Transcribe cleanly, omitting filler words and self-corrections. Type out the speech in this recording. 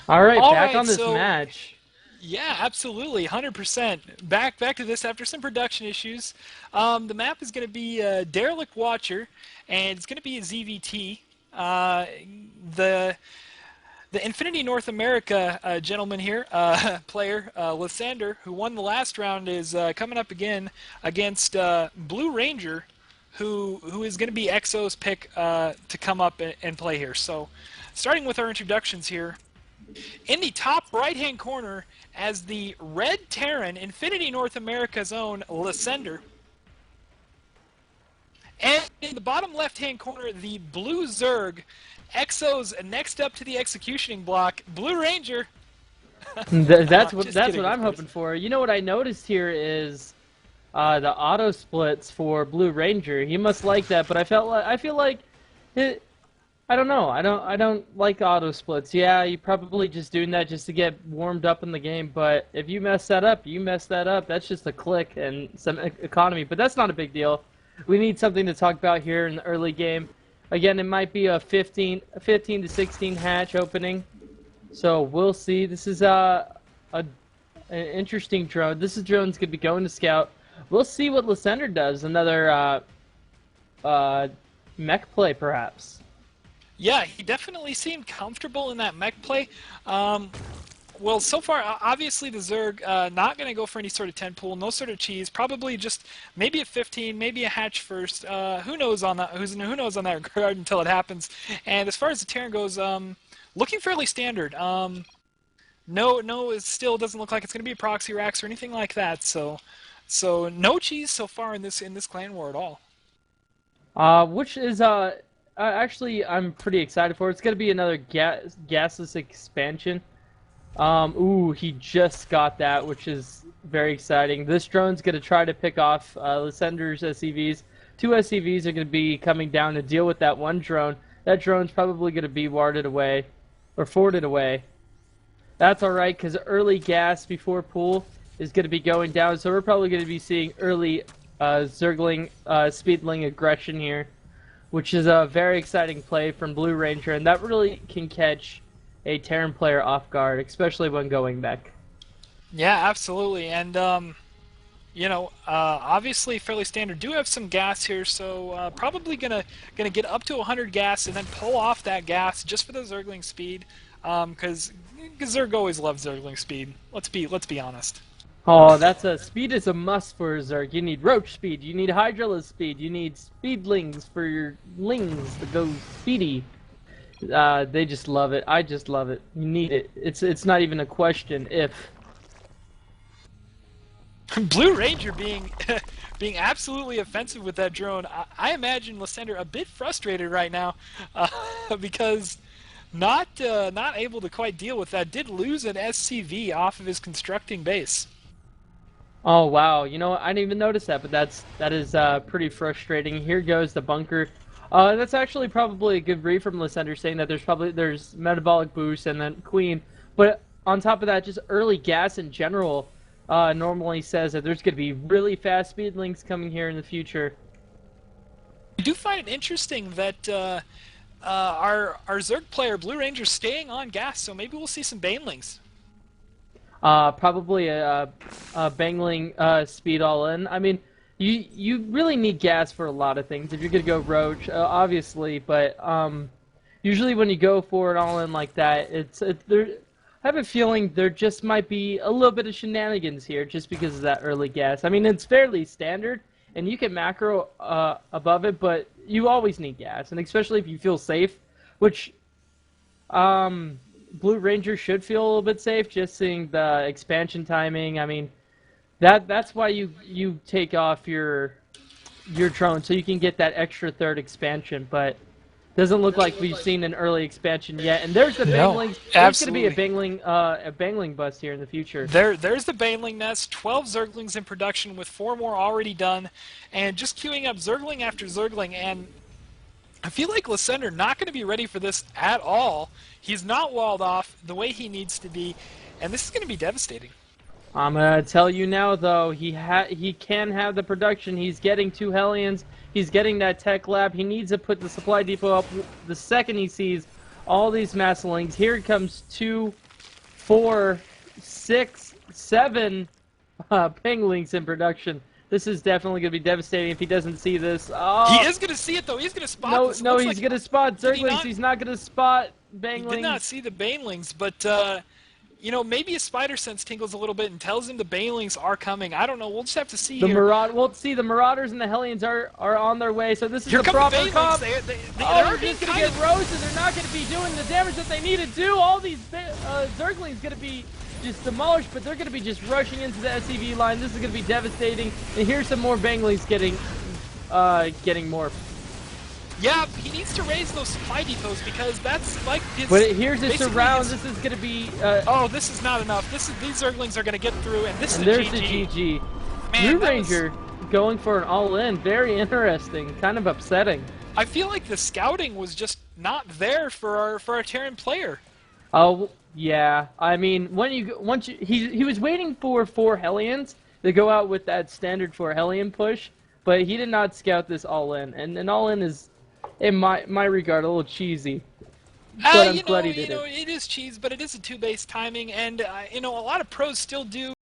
All right, All back right, on this so match. yeah, absolutely, 100%. Back to this after some production issues. The map is going to be Derelict Watcher, and it's going to be a ZVT. Uh, the the Infinity North America gentleman here, player Lasender, who won the last round, is coming up again against BlueRanger, who is going to be Exo's pick to come up and play here. So, starting with our introductions here, in the top right-hand corner, as the red Terran, Infinity North America's own Lasender, and in the bottom left-hand corner, the blue Zerg, Exo's next up to the executioning block, BlueRanger. That's Just that's kidding, what of I'm course. hoping for. You know what I noticed here is the auto splits for Blue Ranger. He must like that, but I feel like it, I don't know. I don't like auto splits. Yeah, you're probably just doing that just to get warmed up in the game. But if you mess that up, you mess that up. That's just a click and some economy. But that's not a big deal. We need something to talk about here in the early game. Again, it might be a 15 to 16 hatch opening. So we'll see. This is a an interesting drone. This is drone's gonna be going to scout. We'll see what Lasender does. Another uh, mech play, perhaps. Yeah, he definitely seemed comfortable in that mech play. Um, well, so far, obviously the Zerg not going to go for any sort of 10 pool, no sort of cheese. Probably just maybe a 15, maybe a hatch first. Who knows on that? Who knows on that regard until it happens. And as far as the Terran goes, looking fairly standard. No, it still doesn't look like it's going to be a proxy racks or anything like that. So no cheese so far in this clan war at all. Which is actually I'm pretty excited for. It's gonna be another gasless expansion. Ooh, he just got that, which is very exciting. This drone's gonna try to pick off Lasender's SCVs. Two SCVs are gonna be coming down to deal with that one drone. That drone's probably gonna be warded away or forwarded away. That's all right, because early gas before pool is going to be going down, so we're probably going to be seeing early Zergling, Speedling aggression here, which is a very exciting play from BlueRanger, and that really can catch a Terran player off guard, especially when going back. Yeah, absolutely. And obviously fairly standard. Do have some gas here, so probably gonna get up to 100 gas and then pull off that gas just for the Zergling speed, because Zerg always loves Zergling speed. Let's be honest. Oh, that's a speed is a must for a Zerg. You need Roach speed, you need Hydralis speed, you need Speedlings for your lings to go speedy. They just love it. I just love it. You need it. It's not even a question if. BlueRanger being being absolutely offensive with that drone. I imagine Lasender a bit frustrated right now because not able to quite deal with that. Did lose an SCV off of his constructing base. Oh wow, you know what? I didn't even notice that, but that is pretty frustrating. Here goes the bunker. That's actually probably a good read from Lysender saying that there's metabolic boost and then Queen, but on top of that, just early gas in general normally says that there's going to be really fast speed links coming here in the future. I do find it interesting that our Zerg player BlueRanger's staying on gas, so maybe we'll see some Banelings. Probably a Bangling speed all in. I mean, you really need gas for a lot of things if you're gonna go Roach, obviously. But usually when you go for it all in like that, it's there. I have a feeling there just might be a little bit of shenanigans here, just because of that early gas. I mean, it's fairly standard, and you can macro above it, but you always need gas, and especially if you feel safe, which um, Blue Ranger should feel a little bit safe, just seeing the expansion timing. I mean, that's why you take off your drone so you can get that extra third expansion, but doesn't look like we've seen an early expansion yet. And there's the No, Banglings. There's going to be absolutely. A Bangling bust here in the future. There's the Baneling nest, 12 Zerglings in production with 4 more already done, and just queuing up Zergling after Zergling, and I feel like Lasender not going to be ready for this at all. He's not walled off the way he needs to be, and this is going to be devastating. I'm gonna tell you now, though, he can have the production. He's getting 2 Hellions. He's getting that tech lab. He needs to put the supply depot up the second he sees all these Masselings. Here comes two 4, 6, 7 Penglings in production. This is definitely going to be devastating if he doesn't see this. He Oh, is going to see it, though. He's going to spot no, this. It no, looks he's like, going to spot did he Zerglings. not? He's not going to spot He did not Banglings. see the Banelings, but, you know, maybe his spider sense tingles a little bit and tells him the Banelings are coming. I don't know. We'll just have to see The here. We'll see, the Marauders and the Hellions are on their way, so this is Here the come proper the comp. Banelings. They Oh, are they're being just going to kind get of... roasted. They're not going to be doing the damage that they need to do. All these Zerglings going to be just demolished, but they're going to be just rushing into the SCV line. This is going to be devastating. And here's some more Banglings getting morphed. Yeah, he needs to raise those supply depots because that's like his... But here's his basically surround. his- This is going to be... Oh, this is not enough. These Zerglings are going to get through, and this and is there's a the GG. GG. Man, that BlueRanger going for an all-in. Very interesting. Kind of upsetting. I feel like the scouting was just not there for our Terran player. Oh yeah, I mean he was waiting for 4 Hellions to go out with that standard 4 Hellion push, but he did not scout this all in, and an all in is, in my regard, a little cheesy. But I'm glad he did it. It is cheese, but it is a 2-base timing, and you know, a lot of pros still do